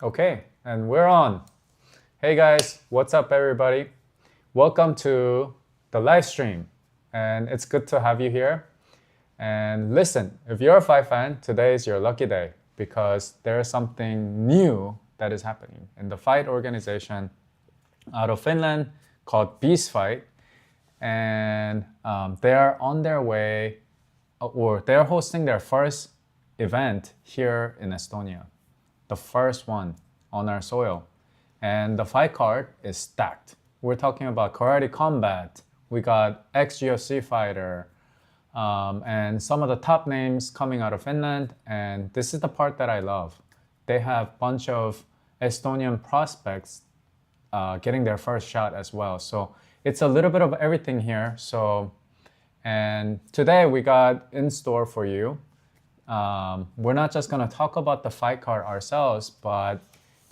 Okay, and we're on. Hey guys, what's up everybody? Welcome to the live stream. And it's good to have you here. And listen, if you're a fight fan, today is your lucky day because there's something new that is happening in the fight organization out of Finland called Beazt. And they're on their way, or they're hosting their first event here in Estonia, the first one on our soil. And the fight card is stacked. We're talking about karate combat. We got ex-UFC fighter, and some of the top names coming out of Finland. And this is the part that I love. They have a bunch of Estonian prospects getting their first shot as well. So it's a little bit of everything here. And today we got in store for you. We're not just gonna talk about the fight card ourselves, but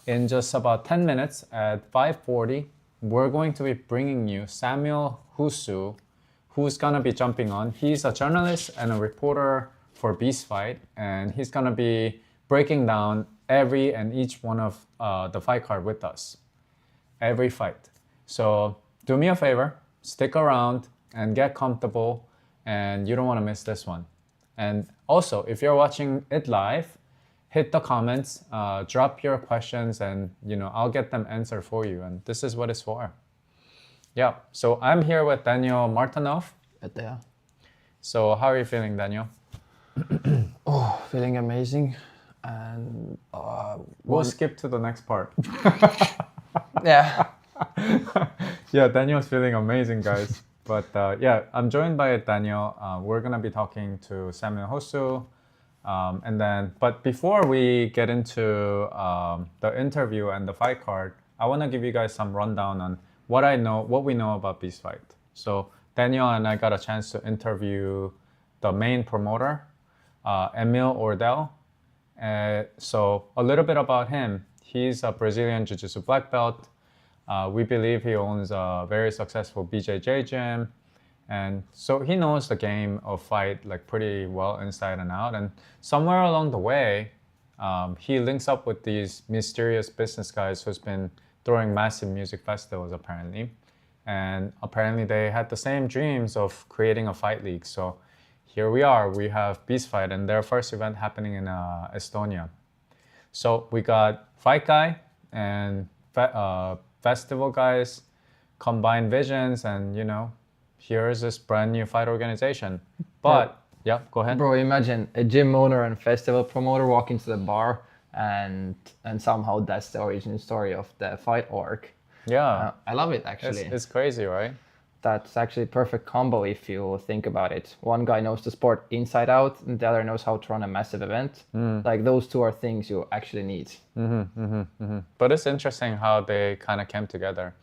in just about 10 minutes at 5:40, we're going to be bringing you Samuel Husu, who's gonna be jumping on. He's a journalist and a reporter for Beazt, and he's gonna be breaking down every and each one of the fight card with us, every fight. So do me a favor, stick around and get comfortable, and you don't wanna miss this one. And also, if you're watching it live, hit the comments, drop your questions, and I'll get them answered for you. And this is what it's for. Yeah. So I'm here with Daniel Martinov. Yeah. So how are you feeling, Daniel? Oh, feeling amazing, and we'll skip to the next part. Yeah. Yeah, Daniel's feeling amazing, guys. But yeah, I'm joined by Daniel. We're gonna be talking to Samuel Husu. But before we get into the interview and the fight card, I want to give you guys some rundown on what we know about Beazt. So Daniel and I got a chance to interview the main promoter, Emil Ordell. So a little bit about him. He's a Brazilian Jiu-Jitsu black belt. We believe he owns a very successful BJJ gym. And so he knows the game of fight like pretty well inside and out. And somewhere along the way, he links up with these mysterious business guys who's been throwing massive music festivals apparently. And apparently they had the same dreams of creating a fight league. So here we are, we have Beazt and their first event happening in Estonia. So we got fight guy and festival guys, combined visions, and here's this brand new fight organization. But yeah, go ahead. Bro, imagine a gym owner and festival promoter walk into the bar, and somehow that's the origin story of the fight org. Yeah, I love it actually. It's crazy, right? That's actually a perfect combo if you think about it. One guy knows the sport inside out, and the other knows how to run a massive event. Like those two are things you actually need. But it's interesting how they kind of came together.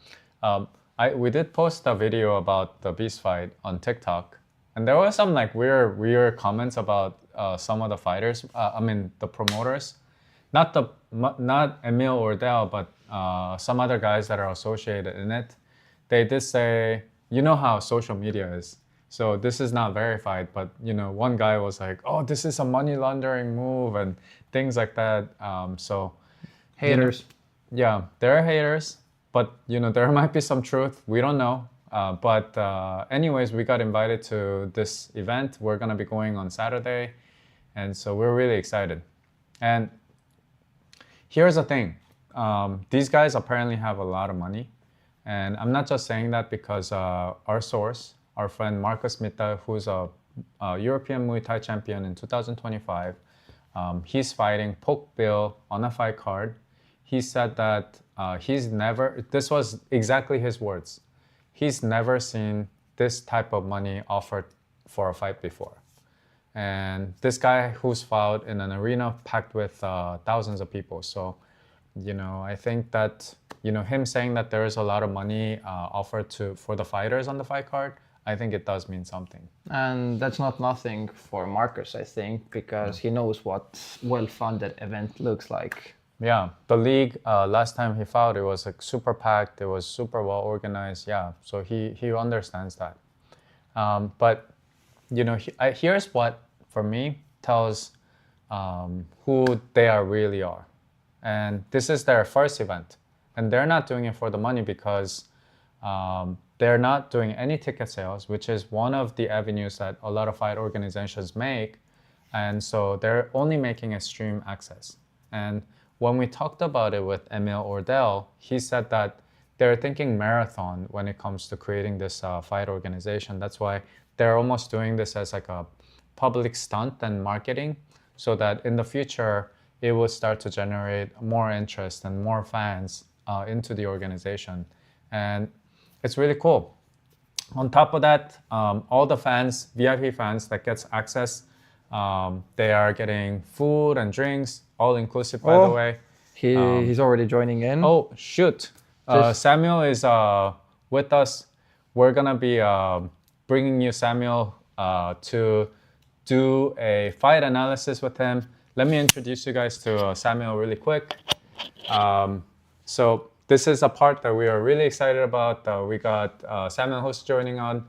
We did post a video about the Beazt on TikTok, and there was some like weird comments about some of the fighters. The promoters, not Emil Ordell, but some other guys that are associated in it. They did say, you know how social media is. So this is not verified, but one guy was like, "Oh, this is a money laundering move," and things like that. So Haters. Yeah, there are haters. But there might be some truth. We don't know. But anyways, we got invited to this event. We're gonna be going on Saturday, and so we're really excited. And here's the thing: these guys apparently have a lot of money, and I'm not just saying that because our source, our friend Marcus Mitta, who's a European Muay Thai champion in 2025, he's fighting Poke Bill on a fight card. He said that this was exactly his words, he's never seen this type of money offered for a fight before. And this guy who's fought in an arena packed with thousands of people. So, I think that, him saying that there is a lot of money offered for the fighters on the fight card, I think it does mean something. And that's not nothing for Marcus, I think, because he knows what well-funded event looks like. Yeah, the league, last time he fought, it was like super packed, it was super well organized. Yeah, so he understands that. But, here's what, for me, tells who they really are. and this is their first event. And they're not doing it for the money because they're not doing any ticket sales, which is one of the avenues that a lot of fight organizations make. And so they're only making a stream access. And when we talked about it with Emil Ordell, he said that they're thinking marathon when it comes to creating this fight organization. That's why they're almost doing this as like a public stunt and marketing, so that in the future it will start to generate more interest and more fans into the organization. And it's really cool. On top of that, all the fans, VIP fans that gets access, they are getting food and drinks, all inclusive, by the way. He's already joining in. Oh, shoot. Samuel is with us. We're going to be bringing you Samuel to do a fight analysis with him. Let me introduce you guys to Samuel really quick. So this is a part that we are really excited about. We got Samuel Husu joining on.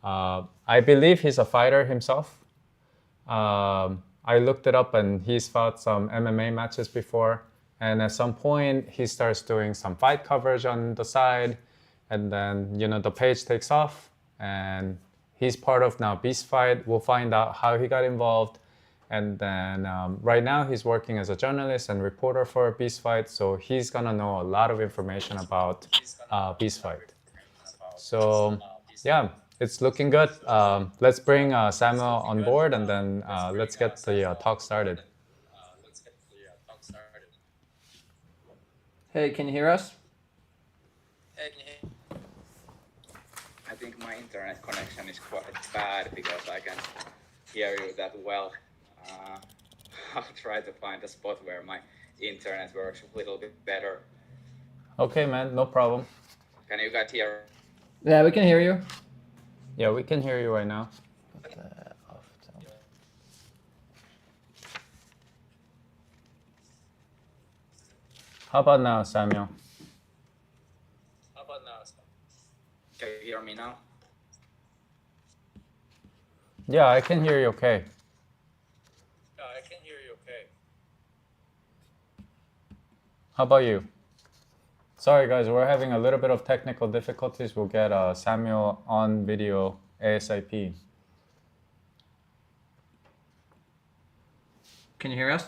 I believe he's a fighter himself. I looked it up and he's fought some MMA matches before. And at some point, he starts doing some fight coverage on the side. And then, the page takes off. And he's part of now Beazt Fight. We'll find out how he got involved. And then right now, he's working as a journalist and reporter for Beazt Fight. So he's going to know a lot of information about Beazt Fight. So, yeah, it's looking good. Let's bring Samuel on board and then let's get the talk started. Hey, can you hear us? I think my internet connection is quite bad because I can hear you that well. I'll try to find a spot where my internet works a little bit better. Okay, man, no problem. Can you guys hear? Yeah, we can hear you. Yeah, we can hear you right now. How about now, Samuel? Can you hear me now? Yeah, I can hear you okay. How about you? Sorry guys, we're having a little bit of technical difficulties. We'll get Samuel on video ASAP. Can you hear us?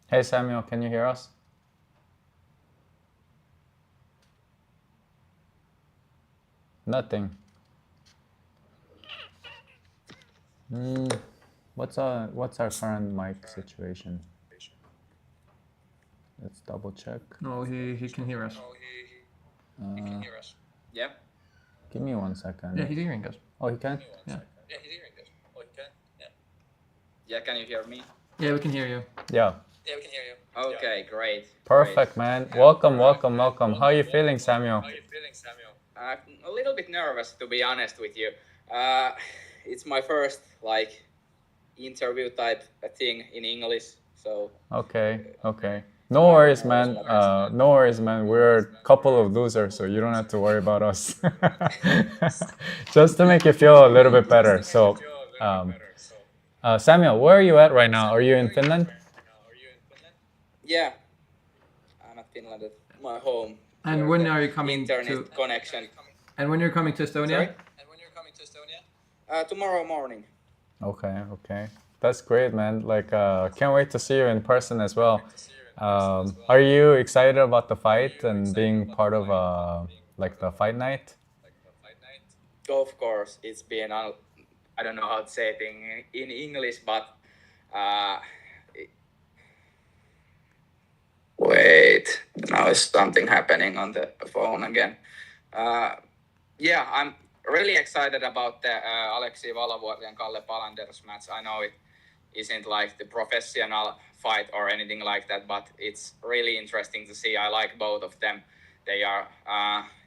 Hey Samuel, can you hear us? Nothing. What's our current mic situation? Let's double check. No, he can hear us. Yeah. Give me 1 second. Yeah, he's hearing us. Oh, he can? Yeah. Yeah, can you hear me? Yeah, we can hear you. Yeah. Okay, great. Perfect, man. Welcome. How are you feeling, Samuel? A little bit nervous, to be honest with you. It's my first interview type thing in English, so. Okay. No worries, man. We're a couple of losers, so you don't have to worry about us. Just to make you feel a little bit better. So, Samuel, where are you at right now? Are you in Finland? Yeah, I'm at Finland at my home. And when are you coming internet connection? And when you're coming to Estonia? Sorry? Tomorrow morning. Okay. That's great, man. Can't wait to see you in person as well. Are you excited about the fight and being part of the fight night? Of course, it's been I don't know how to say it in English, but wait, now is something happening on the phone again. Yeah, I'm really excited about the Aleksei Valavuori and Kalle Palander's match. I know it isn't like the professional fight or anything like that, but it's really interesting to see. I like both of them. They are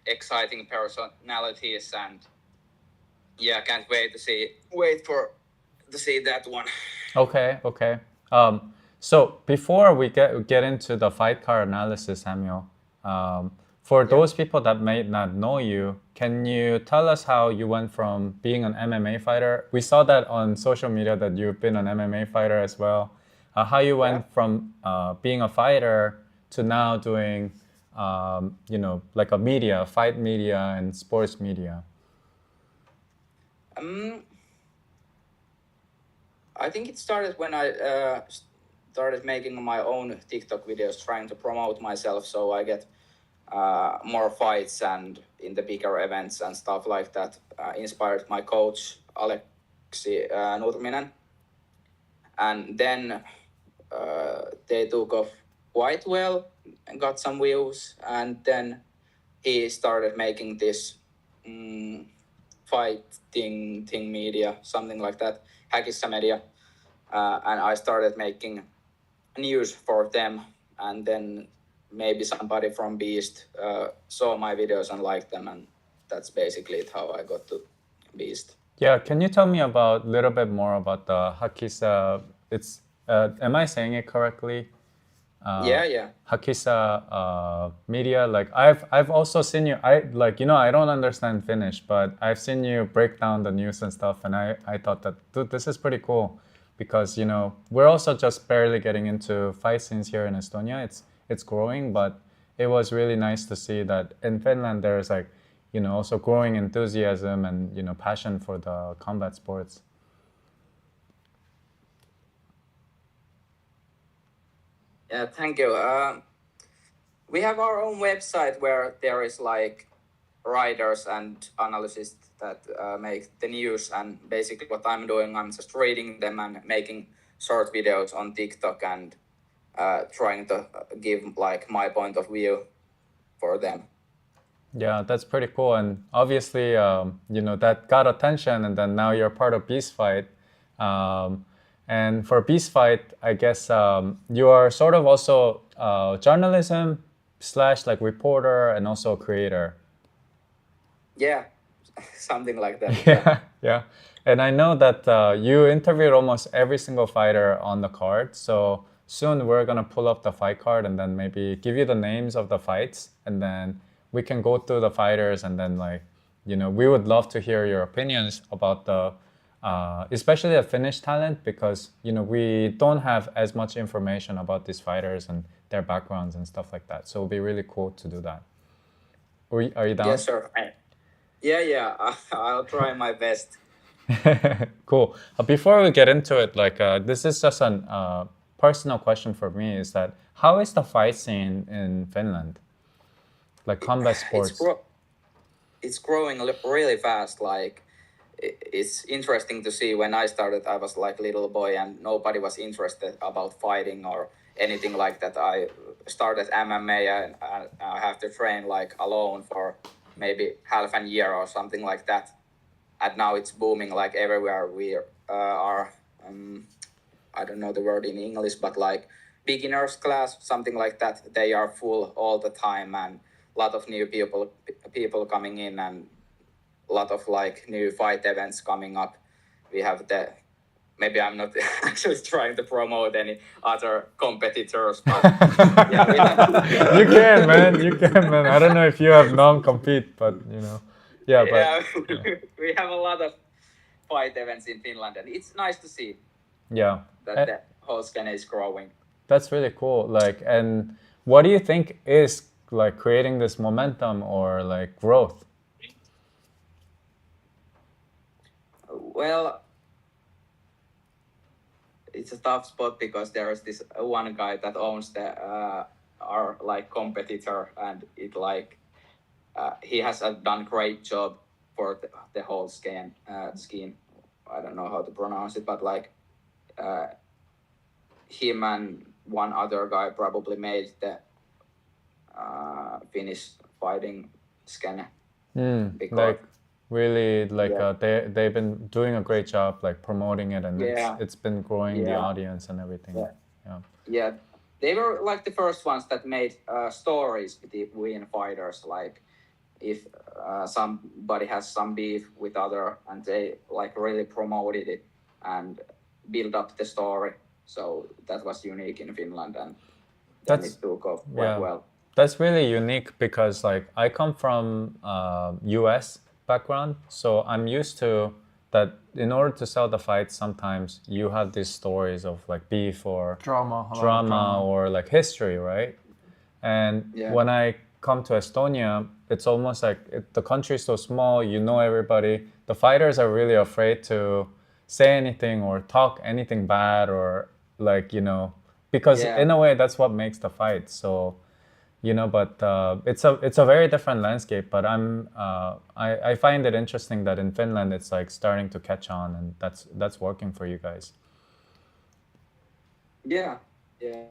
exciting personalities, and yeah, can't wait to see that one. Okay. So before we get into the fight card analysis, Samuel, For those people that may not know you, can you tell us how you went from being an MMA fighter? We saw that on social media that you've been an MMA fighter as well. How you went from being a fighter to now doing, like a media, fight media and sports media. I think it started when I started making my own TikTok videos, trying to promote myself, so I get more fights and in the bigger events and stuff like that. Inspired my coach Aleksi Nurminen, and then they took off quite well and got some views, and then he started making this fighting thing media, something like that, Häkissä media, and I started making news for them, and then maybe somebody from Beazt saw my videos and liked them, and that's basically it, how I got to Beazt. Yeah, can you tell me about a little bit more about the Hakisa? It's am I saying it correctly? Yeah. Hakisa media. Like I've also seen you. I don't understand Finnish, but I've seen you break down the news and stuff, and I thought that, dude, this is pretty cool, because we're also just barely getting into fight scenes here in Estonia. It's growing, but it was really nice to see that in Finland there's like also growing enthusiasm and passion for the combat sports. Yeah, thank you. We have our own website where there is like writers and analysts that make the news, and basically what I'm doing, I'm just reading them and making short videos on TikTok and trying to give like my point of view for them. Yeah, that's pretty cool, and obviously, that got attention, and then now you're part of Beast Fight. And for Beast Fight, I guess you are sort of also journalism / like reporter and also a creator. Yeah, something like that. Yeah. And I know that you interviewed almost every single fighter on the card. So soon we're gonna pull up the fight card and then maybe give you the names of the fights, and then we can go through the fighters, and then we would love to hear your opinions about the especially the Finnish talent, because we don't have as much information about these fighters and their backgrounds and stuff like that. So it'll be really cool to do that. Are you down? Yes, sir. Yeah. I'll try my best. Cool. Before we get into it, this is just a personal question for me, is that how is the fight scene in Finland? Like combat sports? It's growing really fast. Like, it's interesting to see. When I started, I was like little boy and nobody was interested about fighting or anything like that. I started MMA and I have to train like alone for maybe half a year or something like that. And now it's booming like everywhere. We are, I don't know the word in English, but like beginners class, something like that. They are full all the time, and a lot of new people coming in, and a lot of like new fight events coming up. We have maybe I'm not actually trying to promote any other competitors, but yeah, You can, man. I don't know if you have non-compete, but we have a lot of fight events in Finland, and it's nice to see yeah that the whole scene is growing. That's really cool. And what do you think is like creating this momentum or like growth? Well, it's a tough spot because there is this one guy that owns our like competitor, and it like he has done great job for the whole scheme. I don't know how to pronounce it, but like him and one other guy probably made the Finnish fighting scene. Like really, they've been doing a great job like promoting it, and it's been growing the audience and everything. Yeah, they were like the first ones that made stories between fighters, like if somebody has some beef with other, and they like really promoted it and build up the story. So that was unique in Finland, and then it took off quite well. That's really unique because like I come from US background, so I'm used to that in order to sell the fight sometimes you have these stories of like beef or drama or like history, right? And Yeah. when I come to Estonia, it's almost like the country is so small, you know everybody. The fighters are really afraid to say anything or talk anything bad or like, because Yeah. in a way that's what makes the fight. So, but it's a very different landscape. But I find it interesting that in Finland it's like starting to catch on, and that's working for you guys. Yeah. Yeah.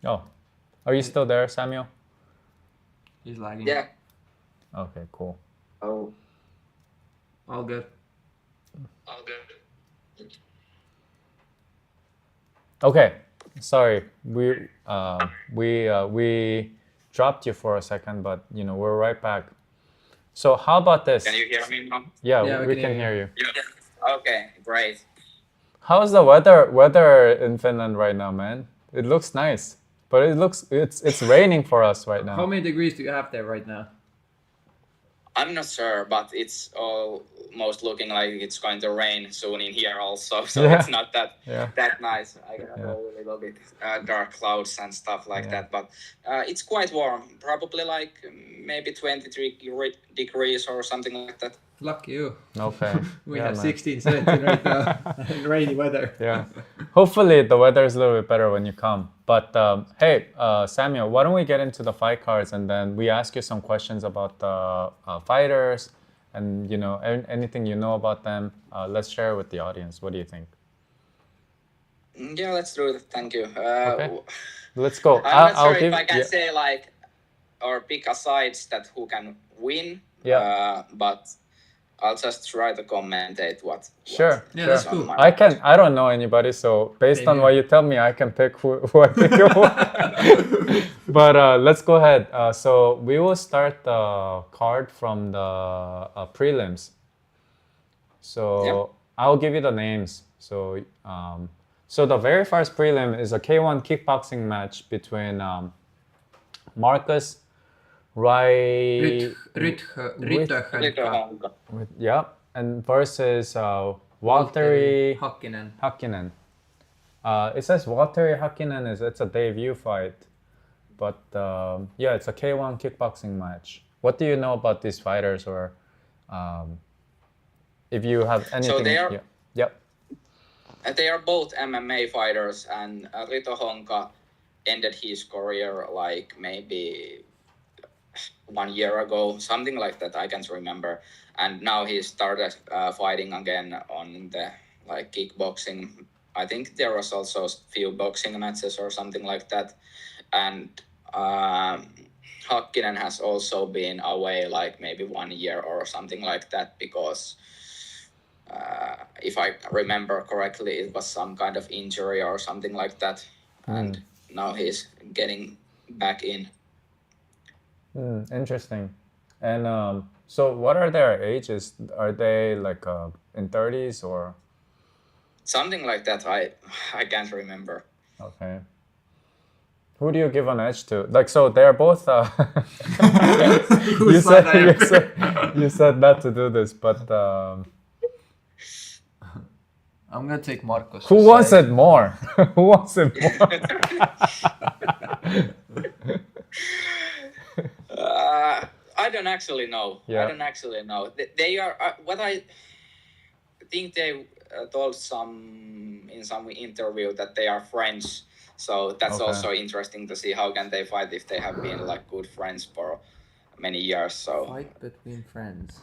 Oh, are you still there, Samuel? He's lagging. Yeah. Okay, cool. Oh. All good. All good. Okay, sorry, we dropped you for a second, but we're right back. So how about this? Can you hear me now? Yeah, we can hear you. Yeah. Okay, great. How's the weather in Finland right now, man? It looks nice, but it's raining for us right now. How many degrees do you have there right now? I'm not sure, but it's almost looking like it's going to rain soon in here also. So Yeah. it's not that Yeah. that nice. I got a little bit dark clouds and stuff like that, but it's quite warm. Probably like maybe 23 degrees or something like that. Lucky you. Okay. We Yeah, have man. 16, 17 right now. And rainy weather. Yeah. Hopefully the weather is a little bit better when you come. But hey, Samuel, why don't we get into the fight cards and then we ask you some questions about the fighters and anything you know about them. Let's share it with the audience. What do you think? Yeah, let's do it. Thank you. Okay. Let's go. I'm not sure I'll if I can say like or pick a sides that who can win. Yeah. But I'll just try to commentate what. Sure. Yeah, that's cool. I don't know anybody, so based on what you tell me, I can pick who I think you want. But let's go ahead. So we will start the card from the prelims. So I'll give you the names. So the very first prelim is a K1 kickboxing match between Marcus Ryttöhonka. Yeah, and versus Valtteri Hakkinen. It says Valtteri Hakkinen it's a debut fight, but it's a K1 kickboxing match. What do you know about these fighters, or if you have anything? So they are. Yep. They are both MMA fighters, and Ryttöhonka ended his career like maybe 1 year ago, something like that. I can't remember. And now he started fighting again on the like kickboxing. I think there was also a few boxing matches or something like that. And Hakkinen has also been away like maybe 1 year or something like that because if I remember correctly, it was some kind of injury or something like that. And now he's getting back in. Interesting. And so what are their ages? Are they like in 30s or? Something like that. I can't remember. Okay. Who do you give an edge to? Like, so they're both. You said not to do this, but I'm gonna take Marcos. Who wants it more? Who wants it more? I don't actually know. Yeah. I don't actually know. They are what I think they told in some interview that they are friends. So that's also interesting to see how can they fight if they have been like good friends for many years. So fight between friends.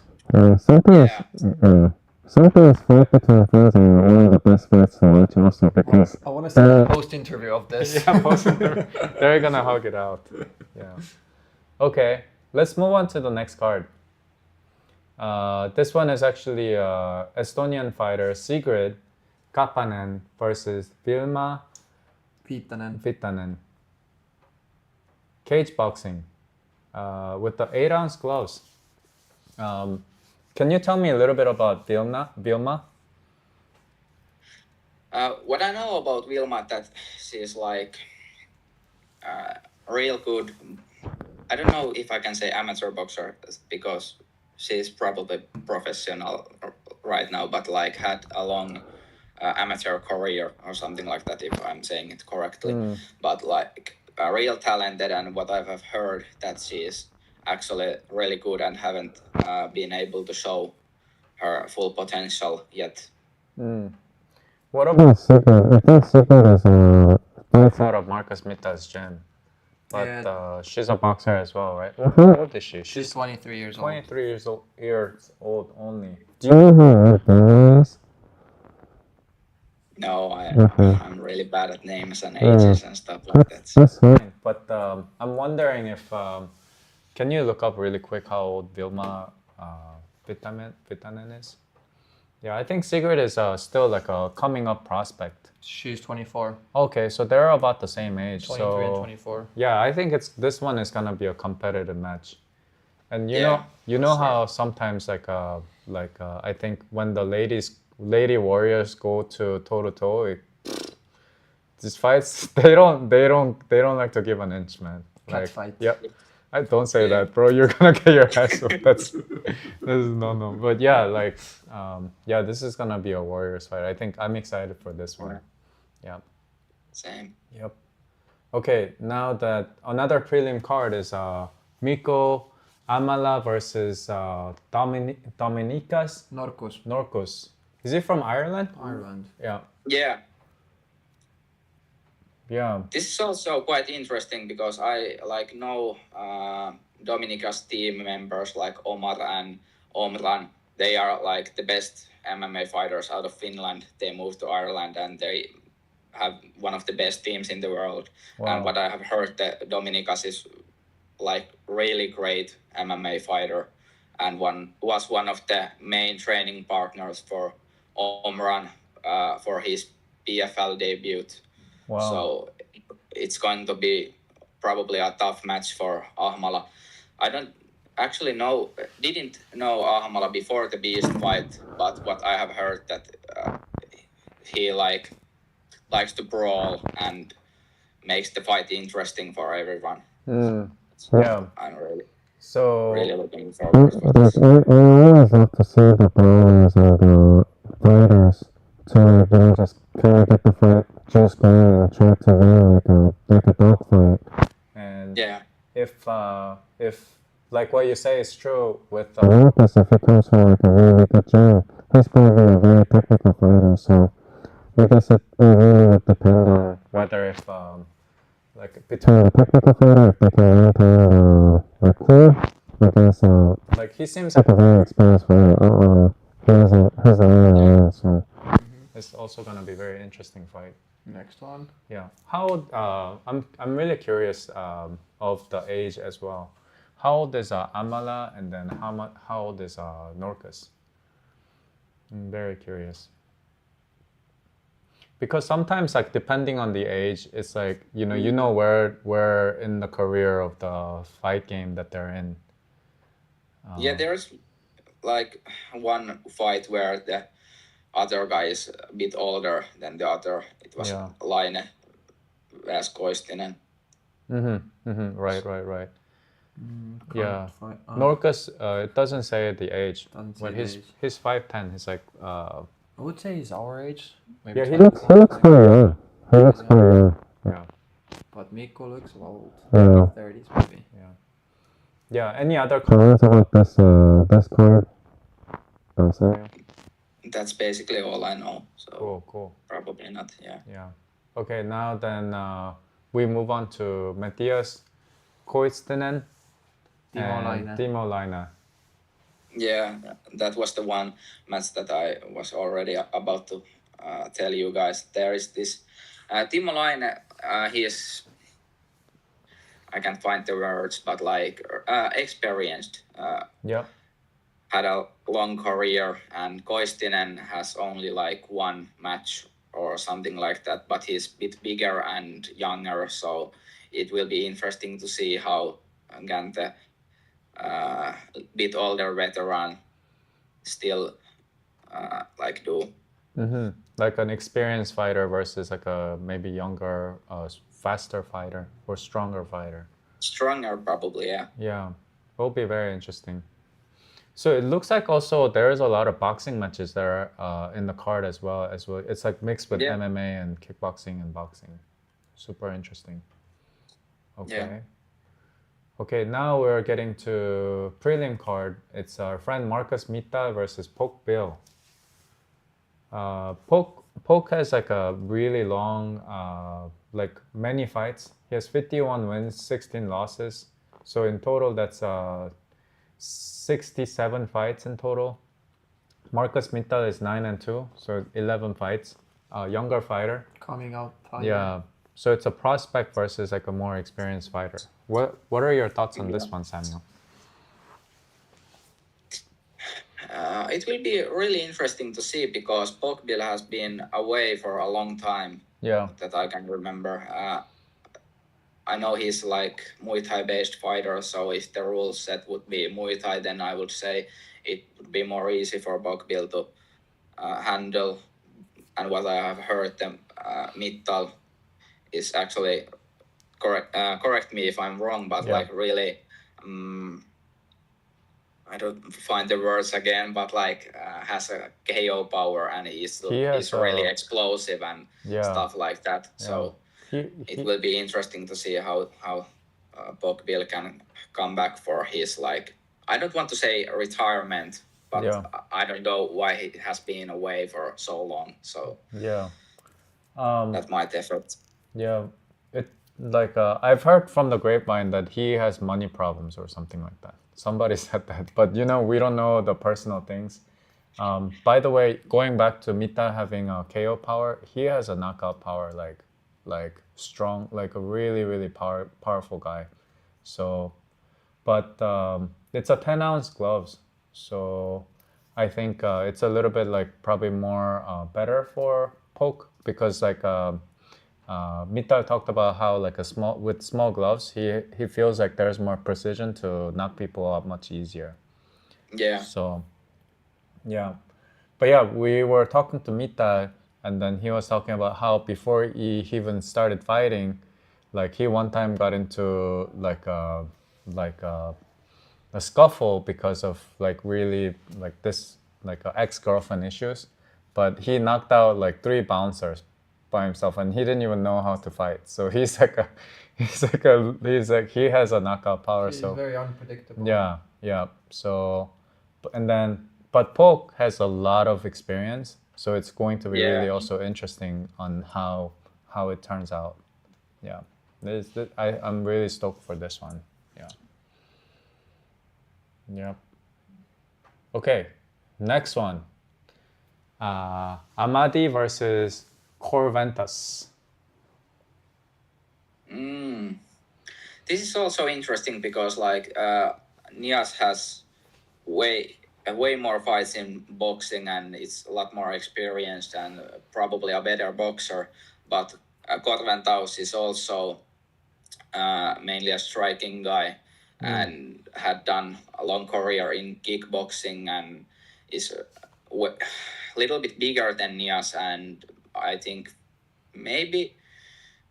Sometimes fight between friends are one of the best fights to watch also because I want to see a post-interview of this. Yeah, post-interview. They're gonna hug it out. Yeah. Okay, let's move on to the next card. This one is actually Estonian fighter Sigrid Kapanen versus Vilma Viitanen. Cage boxing with the 8-ounce gloves. Can you tell me a little bit about Vilma? What I know about Wilma that she's like real good. I don't know if I can say amateur boxer because she's probably professional right now, but like had a long amateur career or something like that, if I'm saying it correctly. But like real talented, and what I have heard that she is actually really good and haven't been able to show her full potential yet. What about Secret, I think Secret is that's out of Marcus Mita's gym? But Yeah. she's a boxer as well, right? How old is she? She's 23 years old. 23 years old only. Do you know guys? No, I'm really bad at names and ages and stuff like that. That's right. But I'm wondering if can you look up really quick how old Vilma Vitanen is? Yeah, I think Sigrid is still like a coming up prospect. She's 24. Okay, so they're about the same age. 23 and So 24. yeah, I think this one is gonna be a competitive match. And you Yeah, know how sometimes I think when the lady warriors go to toe to toe, these fights they don't like to give an inch, man. Cat Like, fight. Yep. I don't say Yeah. that, bro. You're gonna get your ass whooped. This is no. But yeah, like yeah, this is gonna be a warriors fight. I think I'm excited for this one. Yeah. same. Yep. Okay, now that another prelim card is Miko Amala versus Dominikas Norcos. Norcos. Is he from Ireland? Ireland. Yeah. Yeah, Yeah. this is also quite interesting because I like know Dominica's team members like Omar and Omran. They are like the best MMA fighters out of Finland. They moved to Ireland and they have one of the best teams in the world. Wow. And what I have heard that Dominicas is like really great MMA fighter and was one of the main training partners for Omran for his PFL debut. Wow. So it's going to be probably a tough match for Ahmala. I don't actually didn't know Ahmala before the Beazt fight, but what I have heard that he likes to brawl and makes the fight interesting for everyone. Yeah. I'm really So looking forward for this. I always love to see the brawlers or the fighters to just kind of get the fight just going and try to win like a dogfight. and Yeah, if like what you say is true with Lucas, if he comes from like a really good gym, he's probably a very technical fighter. So I guess it really would depend on whether if like between the technical fighter if they can learn to like cool. I guess like he seems like a very experienced fighter. He has a really so. it's also gonna be a very interesting fight. Next one. Yeah. How I'm really curious of the age as well. How old is Amala, and then how old is Norcus? I'm very curious. Because sometimes like depending on the age, it's like you know where in the career of the fight game that they're in. yeah. There's like one fight where the other guy is a bit older than the other. It was Yeah. Laine vs Koistinen. Right. Yeah. Fight. Norcus, it doesn't say the age, Doesn't say but the he's age. he's 5'10". He's like I would say he's our age. Maybe Yeah, he 20, He looks pretty young. He looks pretty young. yeah. But Miko looks old. Yeah. 30s maybe. Yeah. Any other So I want to like this card. So That's basically all I know. So cool. probably not. Yeah. Yeah. Okay, now then we move on to Matthias Koistinen and Timo Laine. Yeah, that was the one match that I was already about to tell you guys. There is this Timo Laine. He is, I can't find the words, but like experienced. Yeah. Had a long career, and Koistinen has only like one match or something like that. But he's a bit bigger and younger, so it will be interesting to see how Gante, bit older veteran, still like do Like an experienced fighter versus like a maybe younger, faster fighter or stronger fighter. Stronger, probably, yeah. Yeah, it will be very interesting. So it looks like also there is a lot of boxing matches there in the card as well. It's like mixed with Yeah. MMA and kickboxing and boxing. Super interesting. Okay. Yeah. Okay, now we're getting to prelim card. It's our friend Marcus Mita versus Poke Bill. Poke has like a really long, like many fights. He has 51 wins, 16 losses. So in total, that's 67 fights in total. Marcus Mita is 9-2, so 11 fights. Younger fighter. Coming out fighter. Yeah. So it's a prospect versus like a more experienced fighter. What are your thoughts on this one, Samuel? It will be really interesting to see because Pokbil has been away for a long time. Yeah. That I can remember. I know he's like Muay Thai based fighter, so if the rule set would be Muay Thai, then I would say it would be more easy for Pokbil to handle. And what I have heard, Mittal is actually correct me if I'm wrong, but like really, I don't find the words again, but like has a KO power and is really explosive and stuff like that. Yeah. So it will be interesting to see how Pokbil can come back for his like, I don't want to say retirement, but I don't know why he has been away for so long. So that might affect. Yeah, it like I've heard from the grapevine that he has money problems or something like that. Somebody said that, but you know, we don't know the personal things. By the way, going back to Mita having a KO power, he has a knockout power like strong, like a really powerful guy. So, but it's a 10-ounce gloves, so I think it's a little bit like probably more better for Poke because like Mita talked about how like with small gloves he feels like there's more precision to knock people out much easier. Yeah. So yeah, but yeah, we were talking to Mita and then he was talking about how before he even started fighting, like he one time got into like a scuffle because of like really like this like ex-girlfriend issues, but he knocked out like 3 bouncers by himself and he didn't even know how to fight. So he has a knockout power. He's so very unpredictable. Yeah. So but Poke has a lot of experience, so it's going to be really also interesting on how it turns out. Yeah, I'm really stoked for this one. Yeah. Okay, next one. Amadi versus Corventas. This is also interesting because like Nias has way more fights in boxing and it's a lot more experienced and probably a better boxer. But Corventaus is also mainly a striking guy and had done a long career in kickboxing and is a little bit bigger than Nias and I think maybe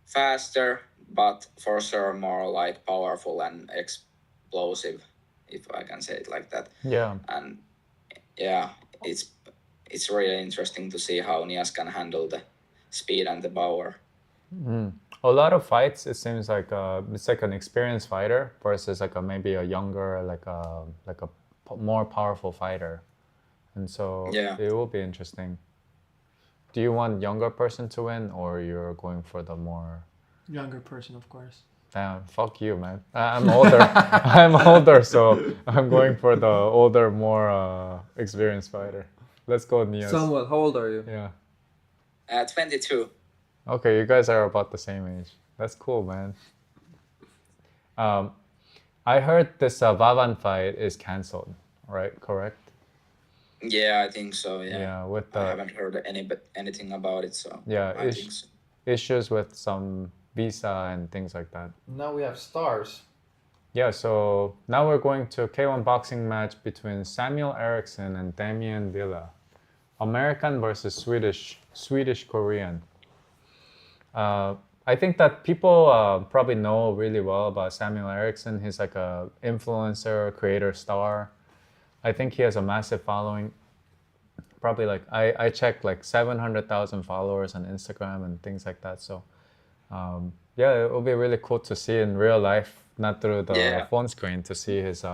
faster, but for sure more like powerful and explosive, if I can say it like that. Yeah. And yeah, it's really interesting to see how Nias can handle the speed and the power. A lot of fights, it seems like it's like an experienced fighter versus like maybe a younger, like a more powerful fighter, and so it will be interesting. Do you want younger person to win, or you're going for the more younger person, of course? Damn, fuck you, man. I'm older. I'm older, so I'm going for the older, more experienced fighter. Let's go, Nias. Samuel, how old are you? Yeah. 22. Okay, you guys are about the same age. That's cool, man. I heard this Vavan fight is canceled, right? Correct? Yeah, I think so. Yeah. Yeah, I haven't heard anything about it, so I think so. Issues with some visa and things like that. Now we have stars. Yeah, so now we're going to K1 boxing match between Samuel Eriksson and Damian Villa. American versus Swedish Korean. I think that people probably know really well about Samuel Eriksson. He's like a influencer, creator, star. I think he has a massive following. Probably like I checked like 700,000 followers on Instagram and things like that. So yeah, it will be really cool to see in real life, not through the Yeah. phone screen, to see his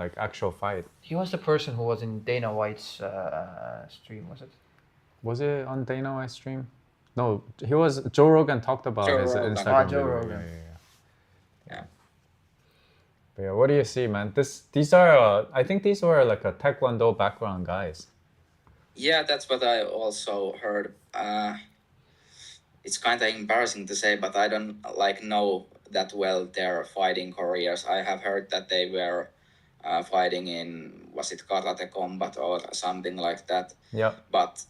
like actual fight. He was the person who was in Dana White's stream, was it? Was it on Dana White stream? No, he was. Joe Rogan talked about Joe his Rogan. Instagram Joe video. Rogan. Yeah. But yeah, what do you see, man? These are. I think these were like a Taekwondo background guys. Yeah, that's what I also heard. It's kind of embarrassing to say, but I don't like know that well their fighting careers. I have heard that they were fighting in, was it Karate Combat or something like that. Yeah. But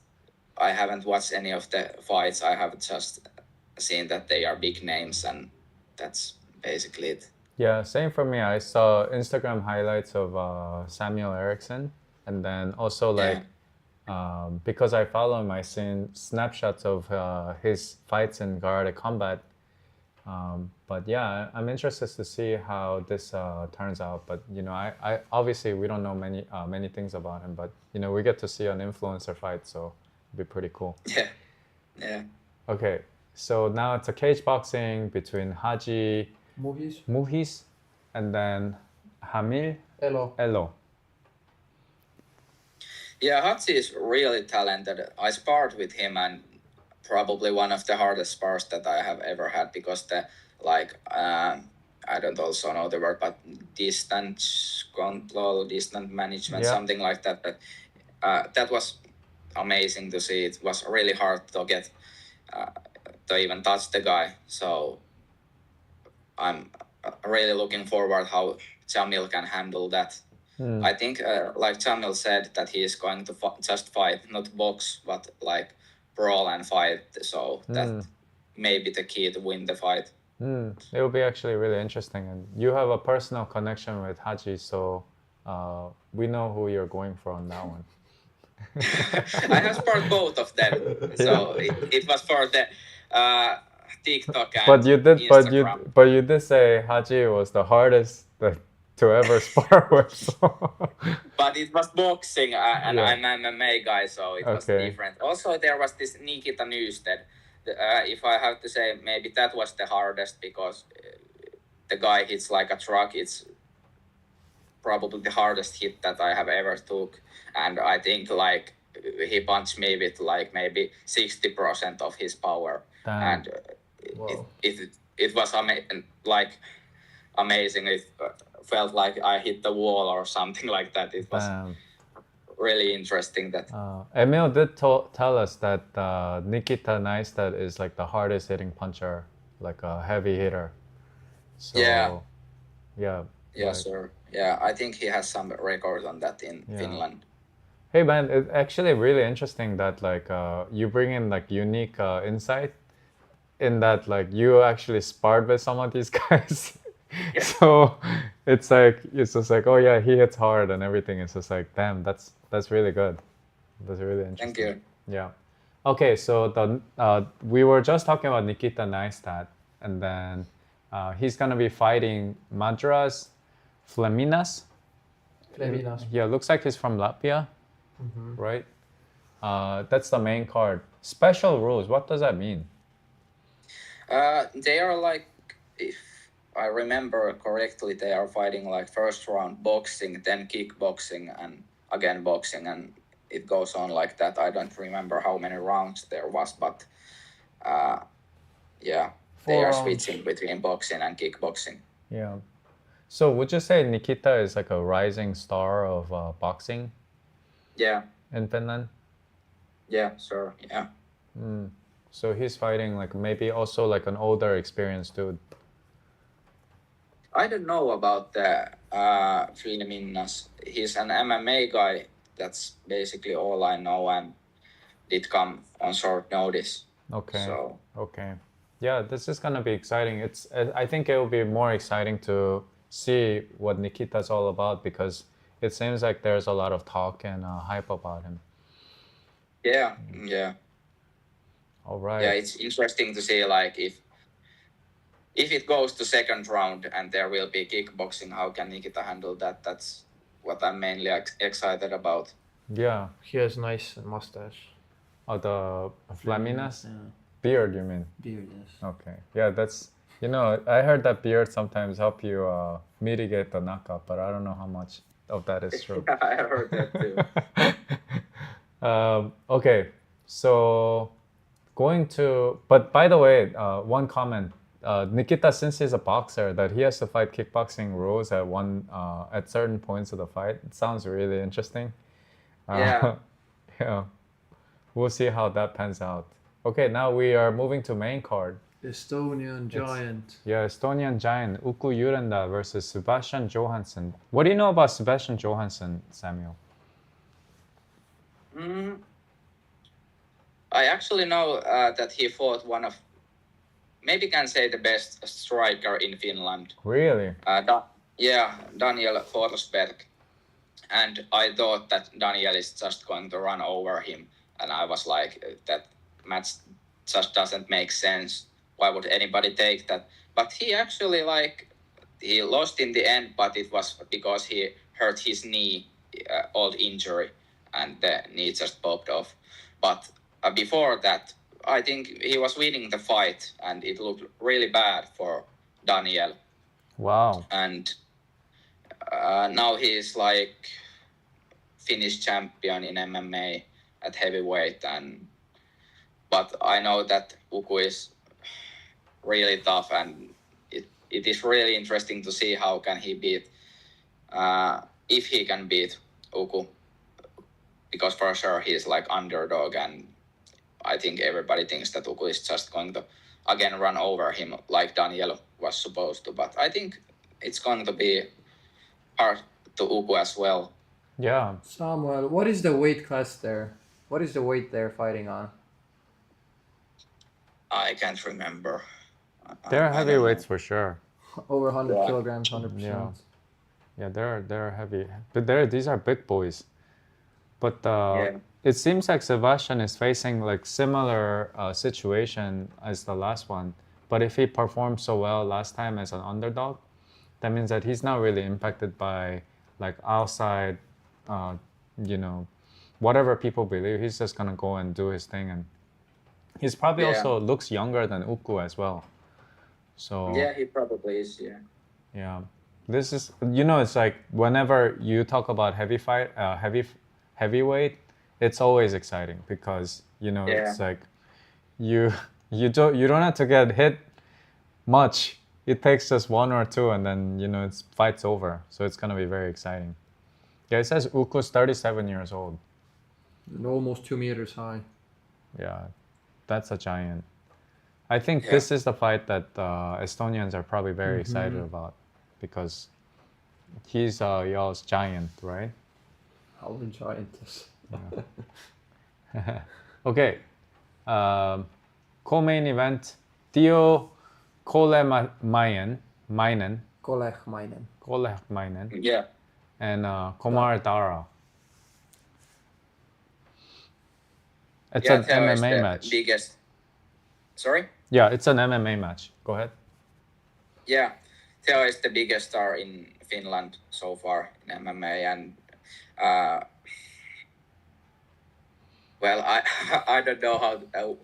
I haven't watched any of the fights. I have just seen that they are big names, and that's basically it. Yeah, same for me. I saw Instagram highlights of Samuel Eriksson, and then also like because I follow him, I seen snapshots of his fights in Karate Combat. But yeah, I'm interested to see how this turns out. But you know, I obviously we don't know many things about him, but you know, we get to see an influencer fight, so it'd be pretty cool. Yeah. Okay, so now it's a cage boxing between Haji Muhis and then Hamil Elo. Yeah, Hatsi is really talented. I sparred with him, and probably one of the hardest spars that I have ever had, because the I don't also know the word, but distance control, distance management, Yeah. something like that. But that was amazing to see. It was really hard to get to even touch the guy. So I'm really looking forward how Jamil can handle that. I think, like Jamil said, that he is going to just fight, not box, but like brawl and fight. So that may be the key to win the fight. It will be actually really interesting, and you have a personal connection with Haji, so we know who you're going for on that one. I have sparred both of them, so it was for the TikTok and Instagram. But you did say Haji was the hardest to ever spar with. So. But it was boxing, and Yeah. I'm an MMA guy, so it was Okay. different. Also, there was this Nikita Newsted. If I have to say, maybe that was the hardest, because the guy hits like a truck. It's probably the hardest hit that I have ever took, and I think like he punched me with like maybe 60% of his power. Damn. And it was like amazing. It felt like I hit the wall or something like that. It was really interesting. That Emil did tell us that Nikita Neistat is like the hardest hitting puncher, like a heavy hitter. So, Yeah. Yeah. Yeah, sir. Yeah, I think he has some record on that in Finland. Hey man, it's actually really interesting that like you bring in like unique insight in that like you actually sparred with some of these guys. So it's just like, oh yeah, he hits hard and everything. It's just like, damn, that's really good. That's really interesting. Thank you. Yeah. Okay, so we were just talking about Nikita Neistat, and then he's gonna be fighting Madras Fleminas. Yeah, looks like he's from Latvia, right? That's the main card. Special rules. What does that mean? They are like, if I remember correctly, they are fighting like first round boxing, then kickboxing, and again boxing, and it goes on like that. I don't remember how many rounds there was, but yeah, they are switching between boxing and kickboxing. Yeah. So would you say Nikita is like a rising star of boxing Yeah, in Finland? yeah, sure, yeah. So he's fighting like maybe also like an older experienced dude. I don't know about the Filminnas. He's an MMA guy. That's basically all I know, and did come on short notice. Okay. So Okay. Yeah, this is gonna be exciting. I think it will be more exciting to see what Nikita's all about, because it seems like there's a lot of talk and hype about him. Yeah, yeah, All right. yeah. It's interesting to see like if it goes to second round and there will be kickboxing, how can Nikita handle that? That's what I'm mainly excited about. Yeah. He has nice mustache. Oh, the Flaminas Yeah. beard, you mean? Beard, yes. Okay. Yeah, that's, I heard that beard sometimes help you mitigate the knockout, but I don't know how much of that is true. I heard that too. Okay, so but by the way, one comment. Nikita, since he's a boxer, that he has to fight kickboxing rules at certain points of the fight. It sounds really interesting. Yeah. Yeah, we'll see how that pans out. Okay, now we are moving to main card. Estonian giant. Yeah, Estonian giant Uku Jurenda versus Sebastian Johansson. What do you know about Sebastian Johansson, Samuel? I actually know that he fought one of, maybe can say the best striker in Finland. Really? Daniel Forsberg. And I thought that Daniel is just going to run over him. And I was like, that match just doesn't make sense. Why would anybody take that? But he actually he lost in the end, but it was because he hurt his knee, old injury, and the knee just popped off. But before that, I think he was winning the fight, and it looked really bad for Daniel. Wow. And now he's Finnish champion in MMA at heavyweight, but I know that Uku is really tough, and it is really interesting to see how can he beat, if he can beat Uku, because for sure he's underdog, and I think everybody thinks that Uku is just going to again run over him like Daniel was supposed to, but I think it's going to be hard to Uku as well. Yeah. Samuel, what is the weight class there? What is the weight they're fighting on? I can't remember. They're heavyweights for sure. Over 100 Yeah. kilograms, 100%. Yeah. Yeah, they're heavy, but these are big boys. But it seems like Sebastian is facing similar situation as the last one. But if he performed so well last time as an underdog, that means that he's not really impacted by outside, whatever people believe. He's just gonna go and do his thing, and he's probably also looks younger than Uku as well. So yeah, he probably is. yeah, this is it's like whenever you talk about heavyweight, it's always exciting because it's like you don't have to get hit much. It takes just one or two, and then it's fight's over. So it's gonna be very exciting. Yeah, it says Uko's 37 years old. And almost 2 meters high. Yeah, that's a giant. I think this is the fight that Estonians are probably very excited about because he's y'all's giant, right? Our giantess. Okay. Co-main event, Tio Kolehmainen, Kolehmainen. Yeah. and Komar Dara. It's an Theo is MMA the match. biggest. Sorry? Yeah, it's an MMA match. Go ahead. Yeah. Theo is the biggest star in Finland so far in MMA, and well, I don't know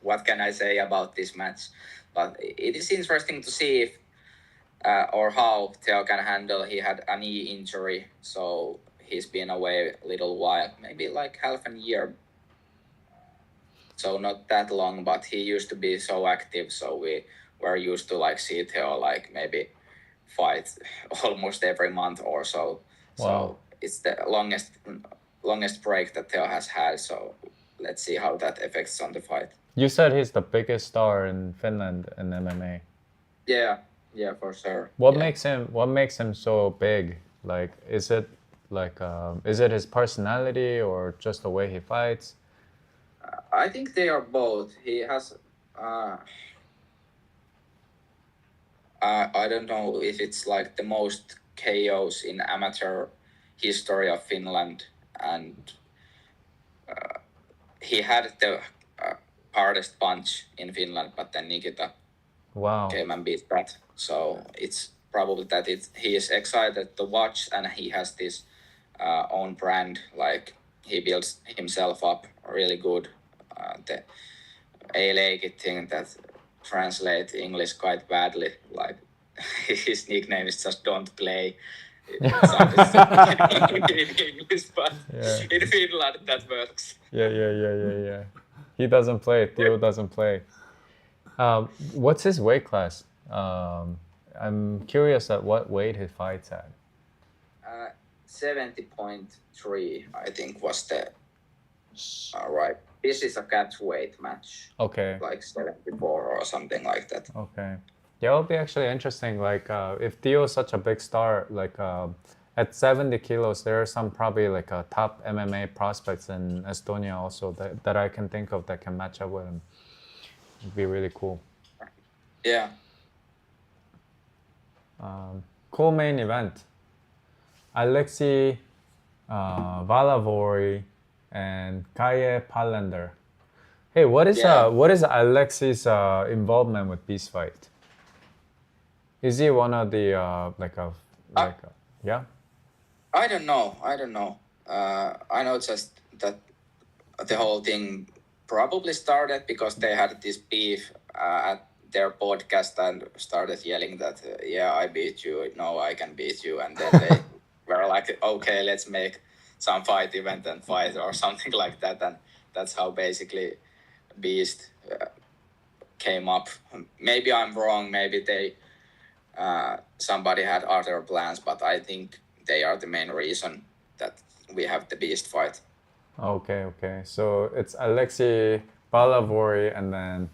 what can I say about this match, but it is interesting to see if or how Theo can handle. He had a knee injury, so he's been away a little while, maybe half a year. So not that long, but he used to be so active, so we were used to see Theo maybe fight almost every month or so. Wow. So it's the longest break that Theo has had, so let's see how that affects on the fight. You said he's the biggest star in Finland in MMA. Yeah, for sure. What makes him so big? Is it is it his personality or just the way he fights? I think they are both. He has I don't know if it's the most KOs in amateur history of Finland, and he had the hardest punch in Finland, but then Nikita Wow. came and beat that. So it's probably that he is excited to watch, and he has this own brand. Like he builds himself up really good. The A-League thing that translate English quite badly. Like his nickname is just "Don't Play." It sounds in English, but in Finland that works. Yeah. He doesn't play. Theo doesn't play. What's his weight class? I'm curious at what weight he fights at. 70.3, I think, was the right. This is a catchweight match. Okay. Like 74 or something like that. Okay. Yeah, it'll be actually interesting. Like, if Theo is such a big star, like at 70 kilos, there are some probably like top MMA prospects in Estonia also that I can think of that can match up with him. It'd be really cool. Yeah. Cool main event. Alexei Valavori and Kaye Palander. Hey, what is Alexei's involvement with Beazt fight? Is he one of the yeah? I don't know. I know just that the whole thing probably started because they had this beef at their podcast and started yelling that, I beat you, no, I can beat you. And then they were like, okay, let's make some fight event and fight or something like that. And that's how basically Beazt came up. Maybe I'm wrong. Maybe they somebody had other plans, but I think they are the main reason that we have the Beazt fight. Okay. So it's Alexei Valavori and then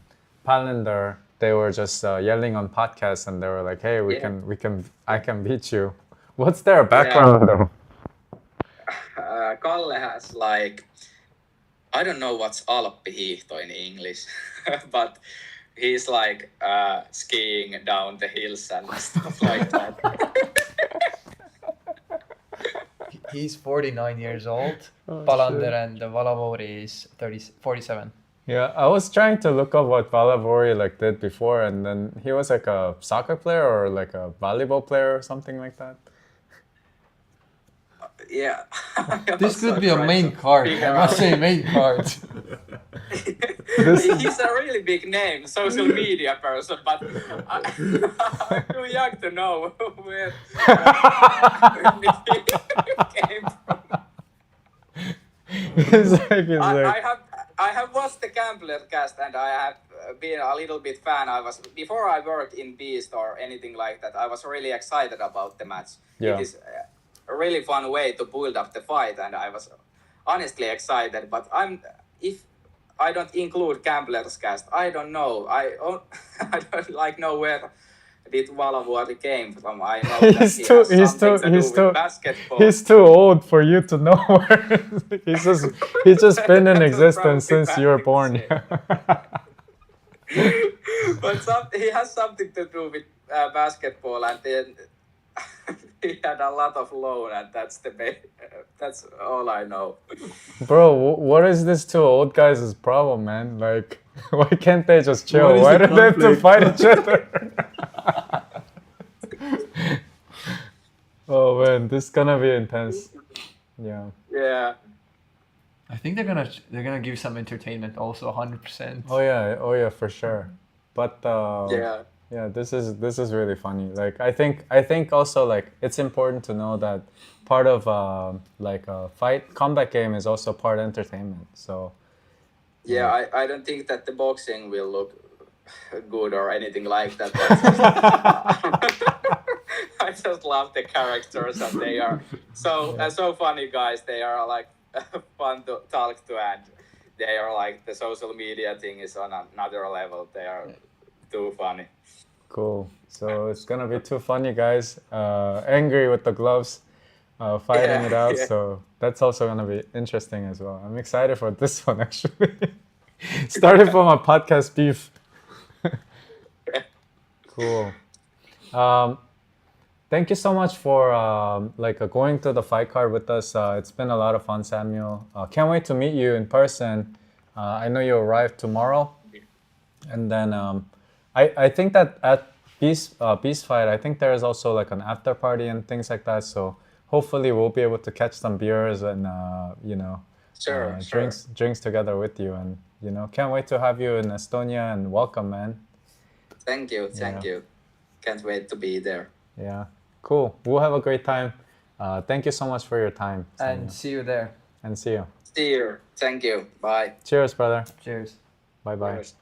Palander. They were just yelling on podcasts, and they were like, "Hey, I can beat you." What's their background though? Kalle has like, I don't know what's alppihiihto in English, but he's like skiing down the hills and stuff like that. He's 49 years old. Palander and Valavori is 47. Yeah, I was trying to look up what Valavori like did before, and then he was like a soccer player or like a volleyball player or something like that. Yeah. This could be a main card. I must say main card. He's a really big name, social media person, but I'm too young to know where he came from. I have watched the Gambler cast and I have been a little bit fan. Before I worked in Beazt or anything like that, I was really excited about the match. Yeah. It is a really fun way to build up the fight, and I was honestly excited. But if I don't include Gambler's cast, I don't know. I don't know where did Valavori came from. I know that he has something to do with basketball. He's too old for you to know where. he's just been in existence since you were born. But he has something to do with basketball, and then he had a lot of loan, and that's all I know. Bro, what is this two old guys' problem, man? Like, why can't they just chill? Why do they have to fight each other? Oh man, this is gonna be intense. Yeah. Yeah. I think they're gonna give some entertainment also 100%. Oh yeah, for sure. But Yeah, this is really funny. Like I think also like it's important to know that part of like a combat game is also part entertainment. So yeah, I don't think that the boxing will look good or anything like that. I just love the characters, and they are so funny guys. They are like fun to talk to, and they are like the social media thing is on another level. They are too funny. cool. So it's gonna be two funny guys, angry with the gloves, fighting it out. Yeah. So that's also gonna be interesting as well. I'm excited for this one actually. Started from a podcast beef. Cool. Thank you so much for going to the fight card with us. It's been a lot of fun, Samuel. Can't wait to meet you in person I know you arrive tomorrow, and then I think that at Beast fight, I think there is also like an after party and things like that. So hopefully we'll be able to catch some beers and Sure. drinks together with you, and can't wait to have you in Estonia, and welcome, man. Thank you. Can't wait to be there. Yeah, cool. We'll have a great time. Thank you so much for your time, And Samuel. see you there. And see you. See you. Thank you. Bye. Cheers, brother. Cheers. Bye bye. Cheers.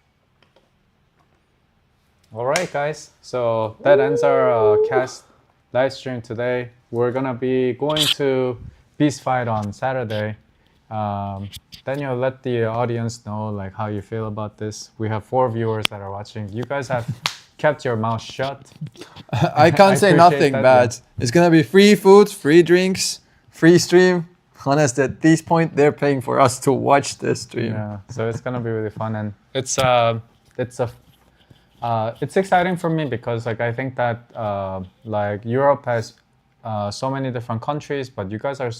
All right, guys. So that ends our cast live stream today. We're gonna be going to Beast Fight on Saturday. Daniel, let the audience know like how you feel about this. We have 4 viewers that are watching. You guys have kept your mouth shut. I can't say appreciate nothing that, bad. It's gonna be free food, free drinks, free stream. Honest, at this point, they're paying for us to watch this stream. Yeah, so it's gonna be really fun, and it's exciting for me because like I think that like Europe has so many different countries, but you guys are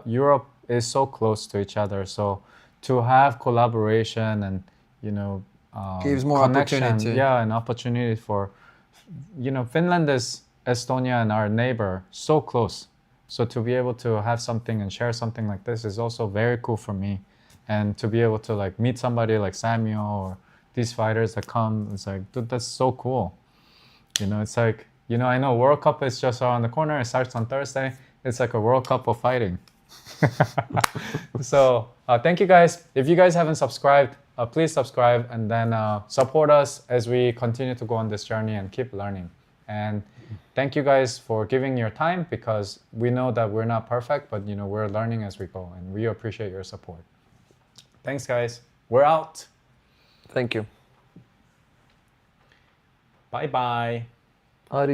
Europe is so close to each other. So to have collaboration and Gives more connection, opportunity. yeah, an opportunity for Finland is Estonia and our neighbor so close. So to be able to have something and share something like this is also very cool for me, and to be able to like meet somebody like Samuel or these fighters that come, it's like, dude, that's so cool. It's like, I know World Cup is just around the corner. It starts on Thursday. It's like a World Cup of fighting. So thank you guys. If you guys haven't subscribed, please subscribe, and then support us as we continue to go on this journey and keep learning. And thank you guys for giving your time, because we know that we're not perfect, but we're learning as we go, and we appreciate your support. Thanks, guys. We're out. Thank you. Bye bye.